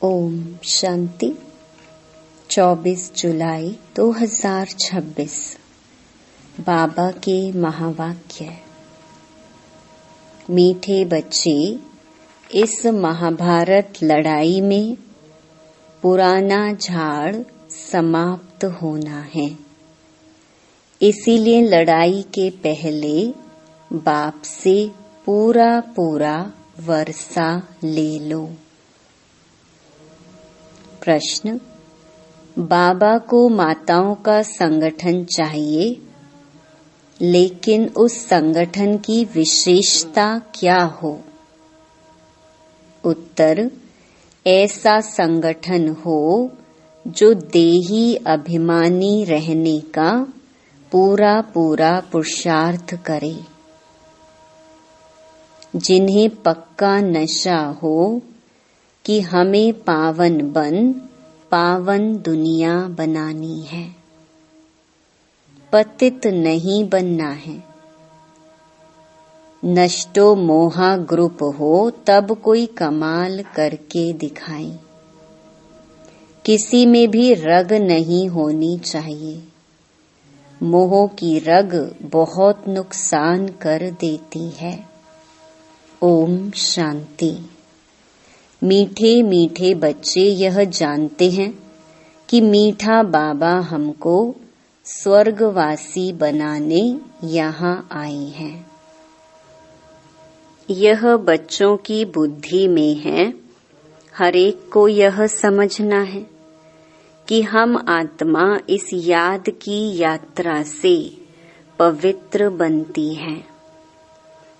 ओम शांति। 24 जुलाई 2026 बाबा के महावाक्य। मीठे बच्चे, इस महाभारत लड़ाई में पुराना झाड़ समाप्त होना है। इसीलिए लड़ाई के पहले बाप से पूरा वर्षा ले लो। प्रश्न: बाबा को माताओं का संगठन चाहिए, लेकिन उस संगठन की विशेषता क्या हो? उत्तर: ऐसा संगठन हो जो देही अभिमानी रहने का पूरा पुरुषार्थ करे, जिन्हें पक्का नशा हो कि हमें पावन दुनिया बनानी है, पतित नहीं बनना है। नष्टो मोहा ग्रुप हो तब कोई कमाल करके दिखाए। किसी में भी रग नहीं होनी चाहिए। मोह की रग बहुत नुकसान कर देती है। ओम शांति। मीठे मीठे बच्चे यह जानते हैं कि मीठा बाबा हमको स्वर्गवासी बनाने यहाँ आए हैं। यह बच्चों की बुद्धि में है। हर एक को यह समझना है कि हम आत्मा इस याद की यात्रा से पवित्र बनती है।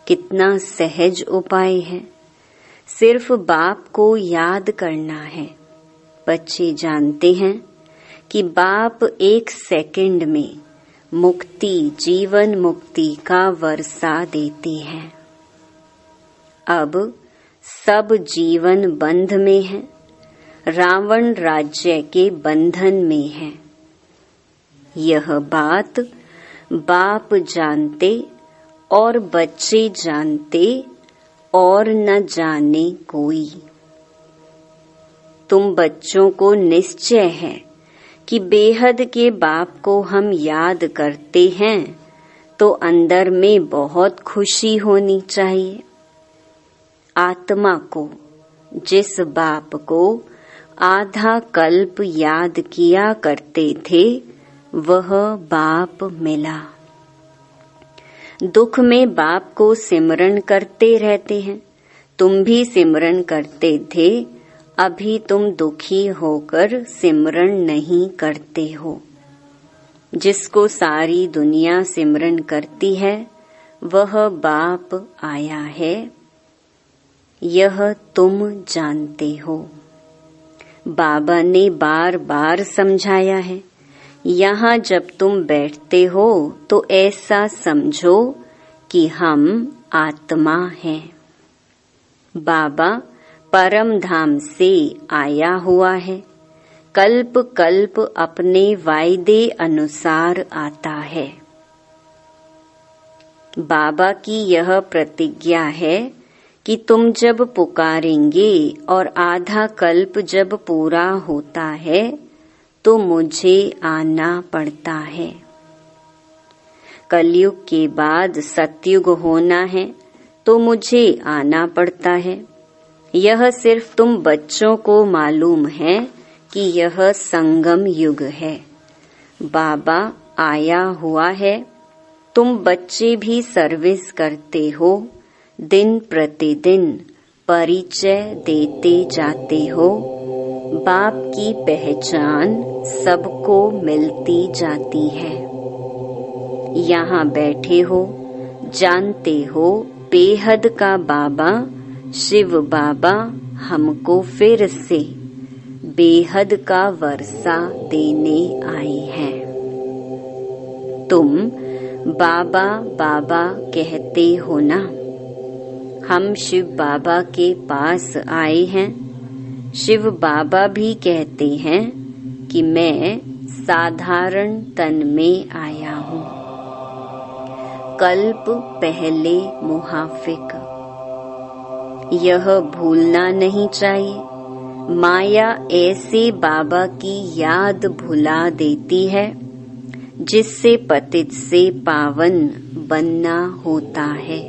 कितना सहज उपाय है। सिर्फ बाप को याद करना है। बच्चे जानते हैं कि बाप एक सेकंड में मुक्ति, जीवन मुक्ति का वर्षा देते हैं। अब सब जीवन बंध में है, रावण राज्य के बंधन में है। यह बात बाप जानते और बच्चे जानते और न जाने कोई। तुम बच्चों को निश्चय है कि बेहद के बाप को हम याद करते हैं तो अंदर में बहुत खुशी होनी चाहिए। आत्मा को, जिस बाप को आधा कल्प याद किया करते थे, वह बाप मिला। दुख में बाप को सिमरन करते रहते हैं। तुम भी सिमरन करते थे, अभी तुम दुखी होकर सिमरन नहीं करते हो। जिसको सारी दुनिया सिमरन करती है, वह बाप आया है। यह तुम जानते हो। बाबा ने बार बार समझाया है। यहाँ जब तुम बैठते हो तो ऐसा समझो कि हम आत्मा हैं। बाबा परम धाम से आया हुआ है। कल्प कल्प अपने वायदे अनुसार आता है। बाबा की यह प्रतिज्ञा है कि तुम जब पुकारेंगे और आधा कल्प जब पूरा होता है तो मुझे आना पड़ता है। कलयुग के बाद सतयुग होना है तो मुझे आना पड़ता है। यह सिर्फ तुम बच्चों को मालूम है कि यह संगम युग है। बाबा आया हुआ है। तुम बच्चे भी सर्विस करते हो। दिन प्रतिदिन परिचय देते जाते हो। बाप की पहचान सबको मिलती जाती है। यहाँ बैठे हो, जानते हो बेहद का बाबा शिव बाबा हमको फिर से बेहद का वर्षा देने आए हैं। तुम बाबा बाबा कहते हो ना। हम शिव बाबा के पास आए हैं। शिव बाबा भी कहते हैं कि मैं साधारण तन में आया हूँ। कल्प पहले मुहाफिक। यह भूलना नहीं चाहिए। माया ऐसे बाबा की याद भुला देती है जिससे पतित से पावन बनना होता है।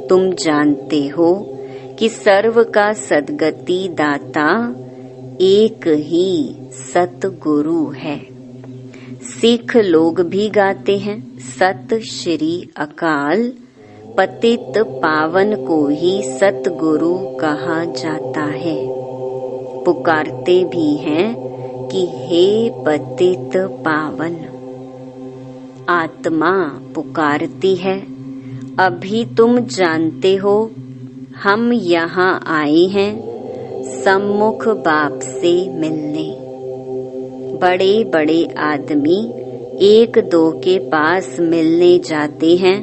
तुम जानते हो कि सर्व का सद्गति दाता एक ही सतगुरु है। सिख लोग भी गाते हैं, सत श्री अकाल, पतित पावन को ही सतगुरु कहा जाता है। पुकारते भी हैं कि हे पतित पावन। आत्मा पुकारती है, अभी तुम जानते हो हम यहाँ आए हैं सम्मुख बाप से मिलने। बड़े बड़े आदमी एक दो के पास मिलने जाते हैं,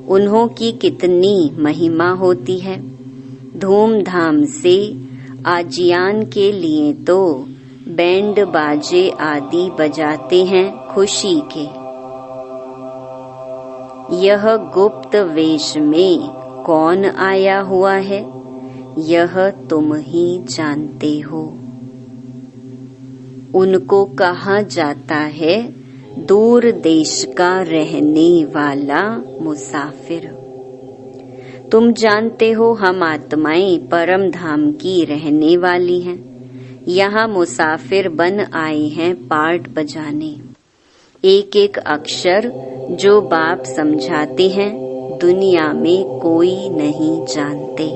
उन्हों की कितनी महिमा होती है। धूमधाम से आजियान के लिए तो बैंड बाजे आदि बजाते हैं खुशी के। यह गुप्त वेश में कौन आया हुआ है, यह तुम ही जानते हो। उनको कहा जाता है दूर देश का रहने वाला मुसाफिर। तुम जानते हो हम आत्माएं परम धाम की रहने वाली हैं। यहाँ मुसाफिर बन आए हैं पार्ट बजाने। एक एक अक्षर जो बाप समझाते हैं दुनिया में कोई नहीं जानते।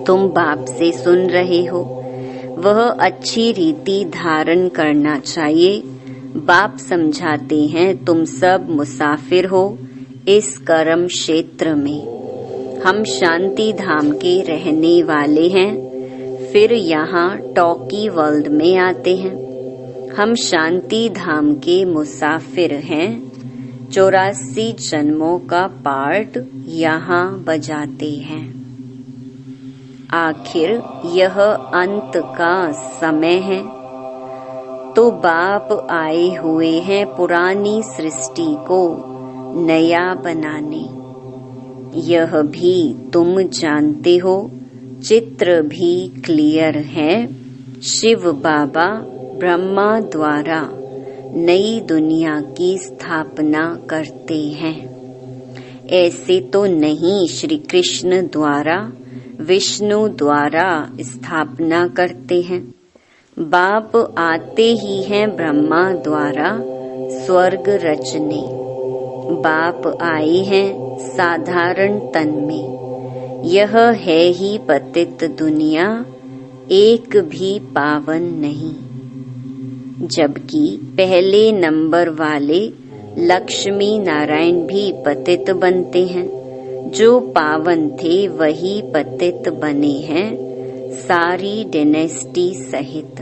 तुम बाप से सुन रहे हो, वह अच्छी रीति धारण करना चाहिए। बाप समझाते हैं तुम सब मुसाफिर हो इस कर्म क्षेत्र में। हम शांति धाम के रहने वाले हैं, फिर यहाँ टॉकी वर्ल्ड में आते हैं। हम शांति धाम के मुसाफिर हैं, 84 जन्मों का पार्ट यहाँ बजाते हैं। आखिर यह अंत का समय है, तो बाप आए हुए हैं पुरानी सृष्टि को नया बनाने। यह भी तुम जानते हो, चित्र भी क्लियर है। शिव बाबा ब्रह्मा द्वारा नई दुनिया की स्थापना करते हैं। ऐसे तो नहीं श्री कृष्ण द्वारा, विष्णु द्वारा स्थापना करते हैं। बाप आते ही हैं ब्रह्मा द्वारा स्वर्ग रचने। बाप आए हैं साधारण तन में। यह है ही पतित दुनिया, एक भी पावन नहीं। जबकि पहले नंबर वाले लक्ष्मी नारायण भी पतित बनते हैं। जो पावन थे वही पतित बने हैं, सारी डायनेस्टी सहित।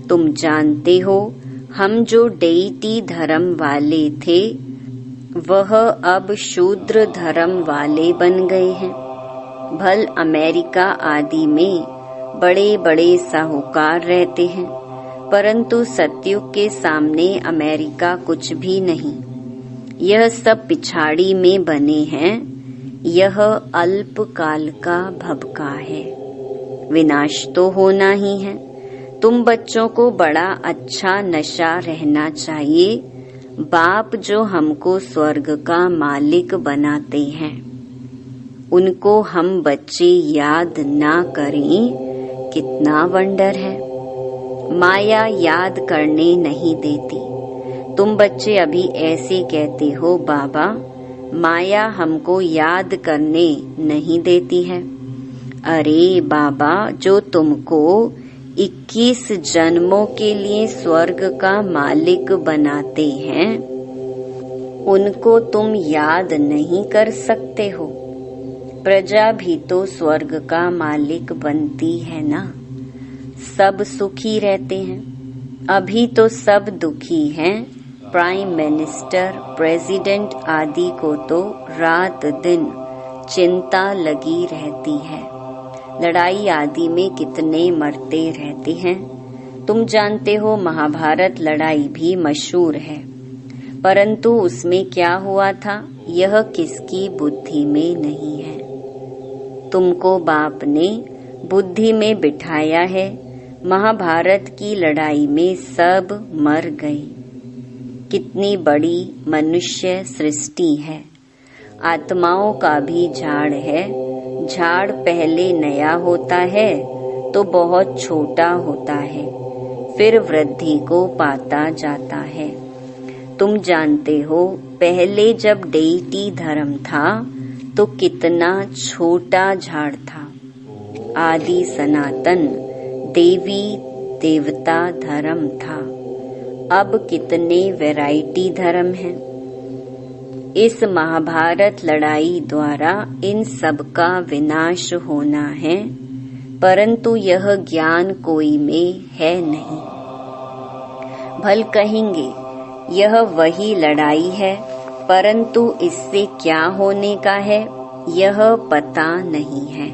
तुम जानते हो हम जो डेइटी धर्म वाले थे वह अब शूद्र धर्म वाले बन गए हैं। भल अमेरिका आदि में बड़े बड़े साहूकार रहते हैं, परंतु सतयुग के सामने अमेरिका कुछ भी नहीं। यह सब पिछाड़ी में बने हैं। यह अल्प काल का भबका है, विनाश तो होना ही है। तुम बच्चों को बड़ा अच्छा नशा रहना चाहिए। बाप जो हमको स्वर्ग का मालिक बनाते हैं, उनको हम बच्चे याद ना करें, कितना वंडर है। माया याद करने नहीं देती। तुम बच्चे अभी ऐसे कहते हो बाबा माया हमको याद करने नहीं देती है। अरे बाबा, जो तुमको 21 जन्मों के लिए स्वर्ग का मालिक बनाते हैं, उनको तुम याद नहीं कर सकते हो। प्रजा भी तो स्वर्ग का मालिक बनती है ना। सब सुखी रहते हैं, अभी तो सब दुखी हैं। प्राइम मिनिस्टर, प्रेसिडेंट आदि को तो रात दिन चिंता लगी रहती है। लड़ाई आदि में कितने मरते रहते हैं। तुम जानते हो महाभारत लड़ाई भी मशहूर है, परंतु उसमें क्या हुआ था यह किसकी बुद्धि में नहीं है। तुमको बाप ने बुद्धि में बिठाया है। महाभारत की लड़ाई में सब मर गए। कितनी बड़ी मनुष्य सृष्टि है। आत्माओं का भी झाड़ है। झाड़ पहले नया होता है तो बहुत छोटा होता है, फिर वृद्धि को पाता जाता है। तुम जानते हो, पहले जब डेइटी धर्म था तो कितना छोटा झाड़ था। आदि सनातन देवी देवता धर्म था। अब कितने वैरायटी धर्म हैं। इस महाभारत लड़ाई द्वारा इन सब का विनाश होना है, परंतु यह ज्ञान कोई में है नहीं। भल कहेंगे यह वही लड़ाई है, परंतु इससे क्या होने का है यह पता नहीं है।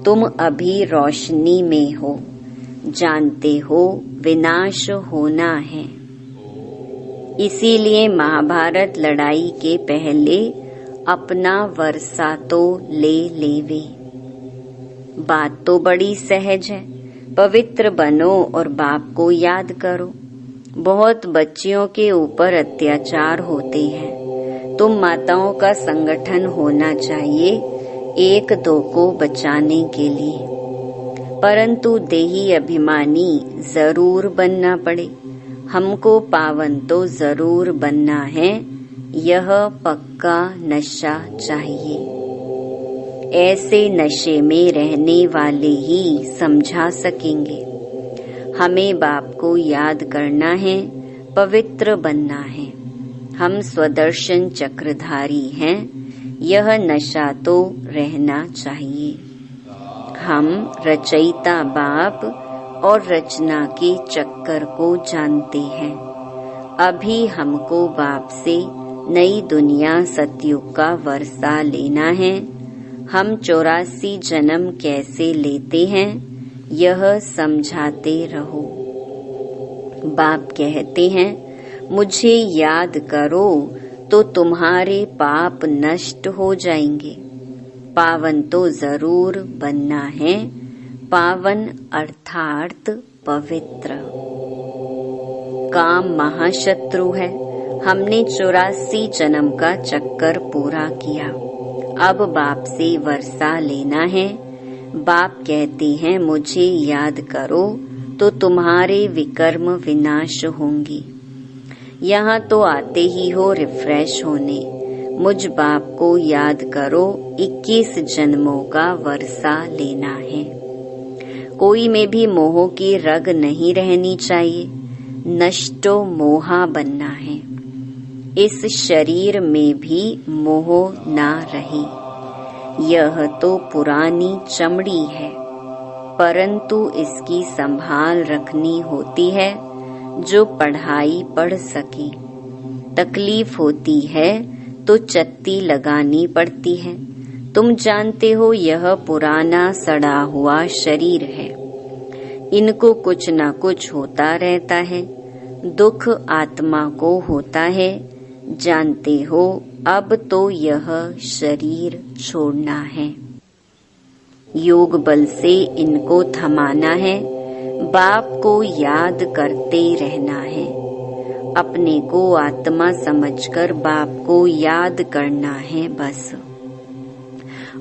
तुम अभी रोशनी में हो, जानते हो विनाश होना है। इसीलिए महाभारत लड़ाई के पहले अपना वर्षा तो ले लेवे। बात तो बड़ी सहज है। पवित्र बनो और बाप को याद करो। बहुत बच्चियों के ऊपर अत्याचार होते हैं। तुम माताओं का संगठन होना चाहिए एक दो को बचाने के लिए, परंतु देही अभिमानी जरूर बनना पड़े। हमको पावन तो जरूर बनना है, यह पक्का नशा चाहिए। ऐसे नशे में रहने वाले ही समझा सकेंगे। हमें बाप को याद करना है, पवित्र बनना है। हम स्वदर्शन चक्रधारी हैं, यह नशा तो रहना चाहिए। हम रचयिता बाप और रचना के चक्कर को जानते हैं। अभी हमको बाप से नई दुनिया सतयुग का वर्षा लेना है। हम 84 जन्म कैसे लेते हैं यह समझाते रहो। बाप कहते हैं मुझे याद करो तो तुम्हारे पाप नष्ट हो जाएंगे। पावन तो जरूर बनना है, पावन अर्थात पवित्र। काम महाशत्रु है। हमने 84 जन्म का चक्कर पूरा किया। अब बाप से वर्षा लेना है। बाप कहते हैं मुझे याद करो तो तुम्हारे विकर्म विनाश होंगे। यहाँ तो आते ही हो रिफ्रेश होने। मुझ बाप को याद करो, 21 जन्मों का वर्षा लेना है। कोई में भी मोह की रग नहीं रहनी चाहिए। नष्टो मोहा बनना है। इस शरीर में भी मोह ना रहे। यह तो पुरानी चमड़ी है, परंतु इसकी संभाल रखनी होती है जो पढ़ाई पढ़ सके। तकलीफ होती है तो चत्ती लगानी पड़ती है। तुम जानते हो यह पुराना सड़ा हुआ शरीर है। इनको कुछ न कुछ होता रहता है। दुख आत्मा को होता है। जानते हो अब तो यह शरीर छोड़ना है। योग बल से इनको थमाना है। बाप को याद करते रहना है। अपने को आत्मा समझकर बाप को याद करना है बस।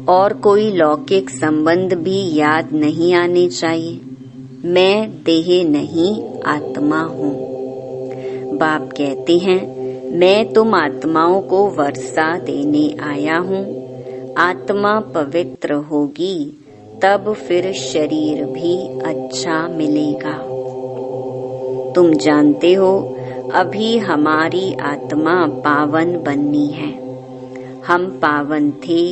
और कोई लौकिक संबंध भी याद नहीं आने चाहिए। मैं देह नहीं आत्मा हूँ। बाप कहते हैं मैं तुम आत्माओं को वर्षा देने आया हूँ। आत्मा पवित्र होगी तब फिर शरीर भी अच्छा मिलेगा। तुम जानते हो अभी हमारी आत्मा पावन बननी है। हम पावन थे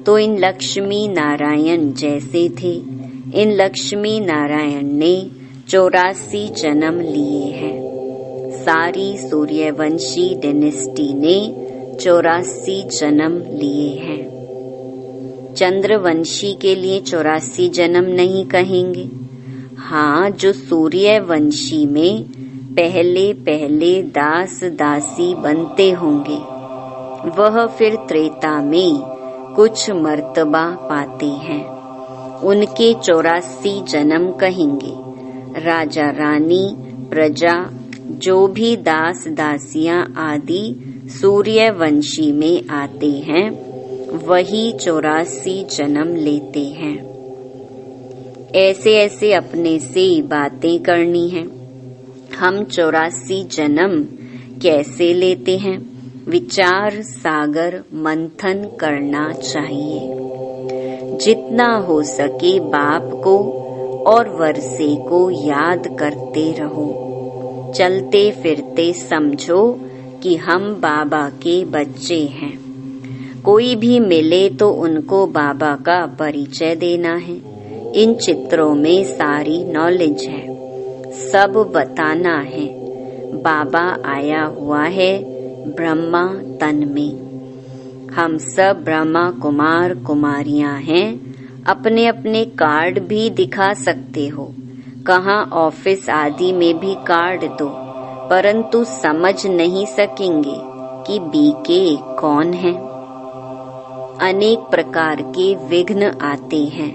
तो इन लक्ष्मी नारायण जैसे थे। इन लक्ष्मी नारायण ने 84 जन्म लिए हैं। सारी सूर्यवंशी डायनेस्टी ने 84 जन्म लिए हैं। चंद्रवंशी के लिए 84 जन्म नहीं कहेंगे। हाँ, जो सूर्यवंशी में पहले पहले दास दासी बनते होंगे वह फिर त्रेता में कुछ मर्तबा पाते हैं। उनके 84 जन्म कहेंगे। राजा रानी, प्रजा, जो भी दास दासियां आदि सूर्यवंशी में आते हैं, वही 84 जन्म लेते हैं। ऐसे ऐसे अपने से बातें करनी है। हम 84 जन्म कैसे लेते हैं? विचार सागर मंथन करना चाहिए। जितना हो सके बाप को और वर्षे को याद करते रहो। चलते फिरते समझो कि हम बाबा के बच्चे हैं। कोई भी मिले तो उनको बाबा का परिचय देना है। इन चित्रों में सारी नॉलेज है, सब बताना है। बाबा आया हुआ है ब्रह्मा तन में। हम सब ब्रह्मा कुमार कुमारियां हैं। अपने अपने कार्ड भी दिखा सकते हो। कहाँ ऑफिस आदि में भी कार्ड दो, परंतु समझ नहीं सकेंगे कि बीके कौन है। अनेक प्रकार के विघ्न आते हैं।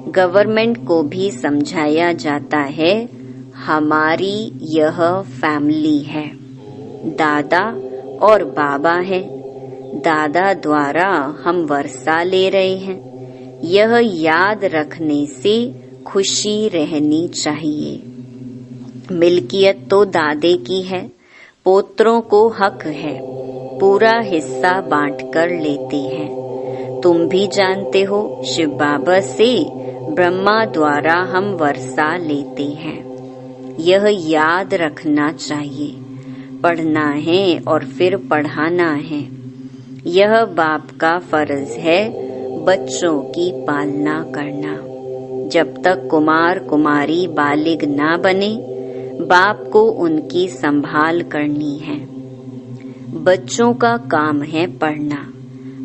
गवर्नमेंट को भी समझाया जाता है, हमारी यह फैमिली है। दादा और बाबा है। दादा द्वारा हम वर्षा ले रहे हैं। यह याद रखने से खुशी रहनी चाहिए। मिल्कियत तो दादे की है, पोत्रों को हक है। पूरा हिस्सा बांटकर लेते हैं। तुम भी जानते हो, शिव बाबा से ब्रह्मा द्वारा हम वर्षा लेते हैं। यह याद रखना चाहिए। पढ़ना है और फिर पढ़ाना है। यह बाप का फर्ज है बच्चों की पालना करना। जब तक कुमार कुमारी बालिग ना बने, बाप को उनकी संभाल करनी है। बच्चों का काम है पढ़ना।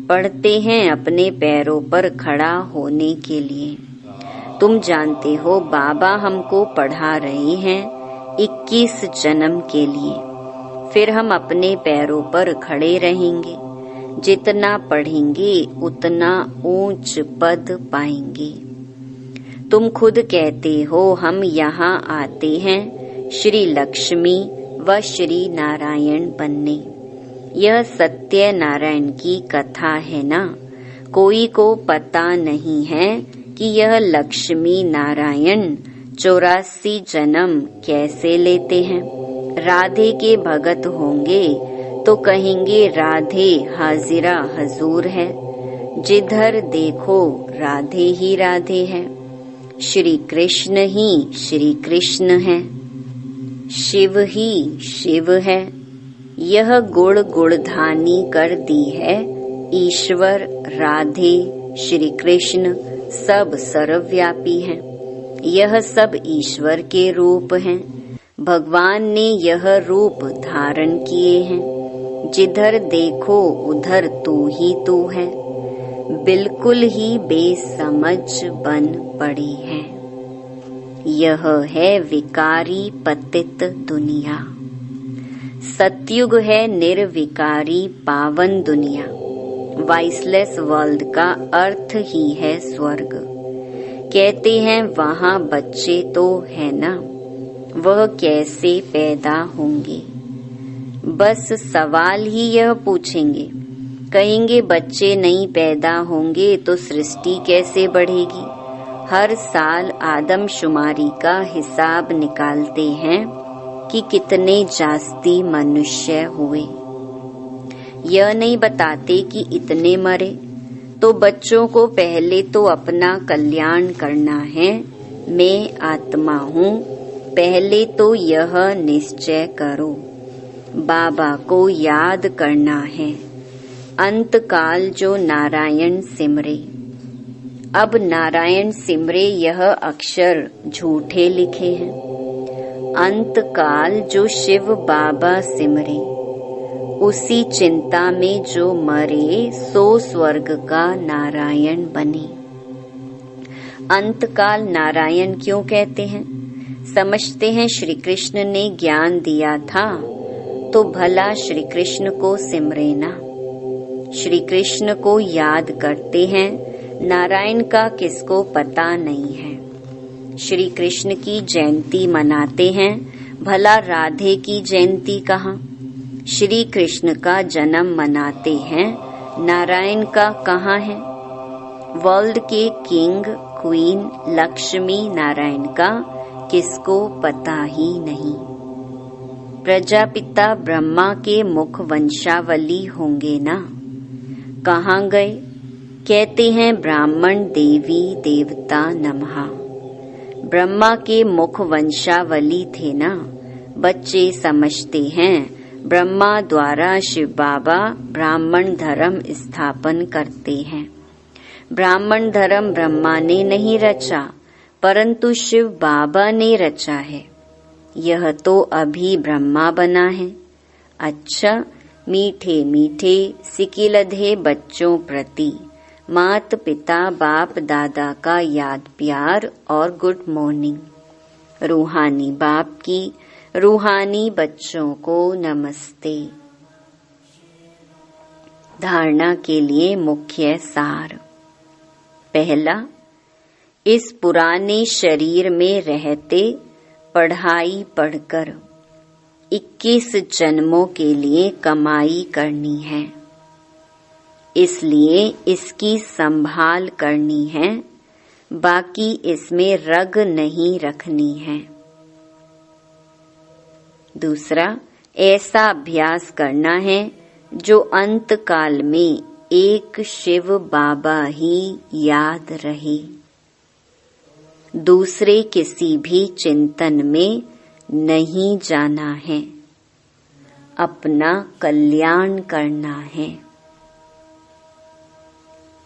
पढ़ते हैं अपने पैरों पर खड़ा होने के लिए। तुम जानते हो बाबा हमको पढ़ा रहे हैं 21 जन्म के लिए। फिर हम अपने पैरों पर खड़े रहेंगे। जितना पढ़ेंगे उतना ऊंच पद पाएंगे। तुम खुद कहते हो हम यहाँ आते हैं श्री लक्ष्मी व श्री नारायण बनने। यह सत्य नारायण की कथा है ना। कोई को पता नहीं है कि यह लक्ष्मी नारायण 84 जन्म कैसे लेते हैं। राधे के भगत होंगे तो कहेंगे राधे हाजिरा हजूर है। जिधर देखो राधे ही राधे है। श्री कृष्ण ही श्री कृष्ण है। शिव ही शिव है। यह गुण गुणधानी कर दी है। ईश्वर, राधे, श्री कृष्ण सब सर्वव्यापी हैं। यह सब ईश्वर के रूप हैं। भगवान ने यह रूप धारण किए हैं। जिधर देखो उधर तू ही तू है। बिल्कुल ही बेसमझ बन पड़ी है। यह है विकारी पतित दुनिया। सतयुग है निर्विकारी पावन दुनिया। वाइसलेस वर्ल्ड का अर्थ ही है स्वर्ग। कहते हैं वहाँ बच्चे तो है ना, वह कैसे पैदा होंगे? बस सवाल ही यह पूछेंगे। कहेंगे बच्चे नहीं पैदा होंगे तो सृष्टि कैसे बढ़ेगी? हर साल आदमशुमारी का हिसाब निकालते हैं कि कितने जास्ती मनुष्य हुए। यह नहीं बताते कि इतने मरे। तो बच्चों को पहले तो अपना कल्याण करना है। मैं आत्मा हूँ, पहले तो यह निश्चय करो। बाबा को याद करना है। अंत काल जो नारायण सिमरे। अब नारायण सिमरे यह अक्षर झूठे लिखे हैं। अंत काल जो शिव बाबा सिमरे। उसी चिंता में जो मरे सो स्वर्ग का नारायण बने। अंतकाल नारायण क्यों कहते हैं? समझते हैं श्री कृष्ण ने ज्ञान दिया था तो भला श्री कृष्ण को सिमरे ना। श्री कृष्ण को याद करते हैं नारायण का किसको पता नहीं है। श्री कृष्ण की जयंती मनाते हैं, भला राधे की जयंती कहाँ। श्री कृष्ण का जन्म मनाते हैं, नारायण का कहाँ है। वर्ल्ड के किंग क्वीन लक्ष्मी नारायण का किसको पता ही नहीं। प्रजापिता ब्रह्मा के मुख वंशावली होंगे ना, कहाँ गए। कहते हैं ब्राह्मण देवी देवता नमः। ब्रह्मा के मुख वंशावली थे ना। बच्चे समझते हैं ब्रह्मा द्वारा शिव बाबा ब्राह्मण धर्म स्थापन करते हैं। ब्राह्मण धर्म ब्रह्मा ने नहीं रचा, परंतु शिव बाबा ने रचा है। यह तो अभी ब्रह्मा बना है। अच्छा, मीठे मीठे सिकिलधे बच्चों प्रति मात पिता बाप दादा का याद प्यार और गुड मॉर्निंग। रूहानी बाप की रूहानी बच्चों को नमस्ते। धारणा के लिए मुख्य सार। पहला, इस पुराने शरीर में रहते पढ़ाई पढ़कर 21 जन्मों के लिए कमाई करनी है, इसलिए इसकी संभाल करनी है, बाकी इसमें रग नहीं रखनी है। दूसरा, ऐसा अभ्यास करना है जो अंत काल में एक शिव बाबा ही याद रहे, दूसरे किसी भी चिंतन में नहीं जाना है, अपना कल्याण करना है।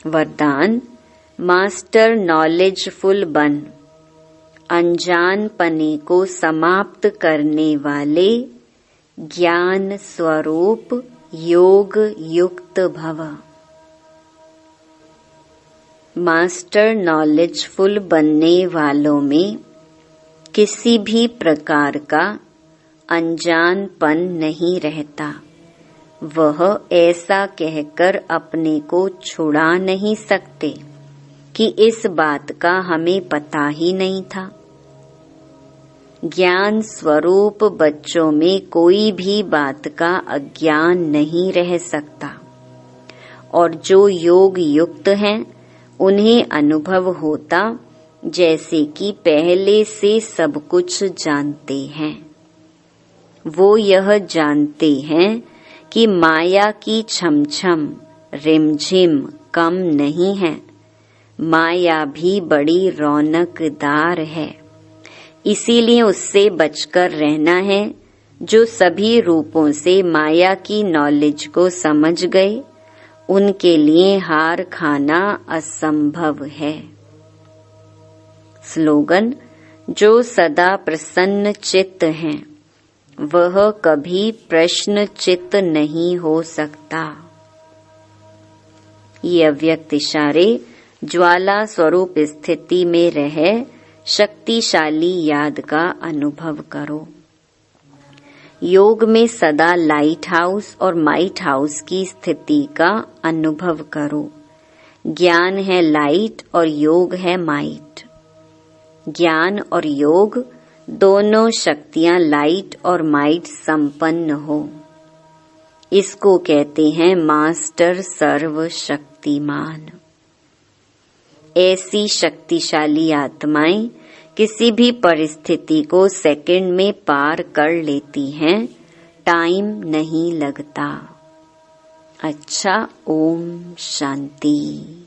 वरदान, मास्टर नॉलेजफुल बन, अनजान पने को समाप्त करने वाले ज्ञान स्वरूप योग युक्त भव। मास्टर नॉलेजफुल बनने वालों में किसी भी प्रकार का अनजानपन नहीं रहता। वह ऐसा कहकर अपने को छुड़ा नहीं सकते कि इस बात का हमें पता ही नहीं था। ज्ञान स्वरूप बच्चों में कोई भी बात का अज्ञान नहीं रह सकता, और जो योग युक्त हैं उन्हें अनुभव होता जैसे कि पहले से सब कुछ जानते हैं। वो यह जानते हैं कि माया की छमछम रिमझिम कम नहीं है, माया भी बड़ी रौनकदार है, इसीलिए उससे बचकर रहना है। जो सभी रूपों से माया की नॉलेज को समझ गए, उनके लिए हार खाना असंभव है। स्लोगन, जो सदा प्रसन्न चित्त हैं, वह कभी प्रश्न चित्त नहीं हो सकता। ये अव्यक्त इशारे ज्वाला स्वरूप स्थिति में रह शक्तिशाली याद का अनुभव करो। योग में सदा लाइट हाउस और माइट हाउस की स्थिति का अनुभव करो। ज्ञान है लाइट और योग है माइट। ज्ञान और योग दोनों शक्तियां लाइट और माइट संपन्न हो, इसको कहते हैं मास्टर सर्वशक्तिमान। ऐसी शक्तिशाली आत्माएं किसी भी परिस्थिति को सेकंड में पार कर लेती हैं, टाइम नहीं लगता। अच्छा, ओम शांति।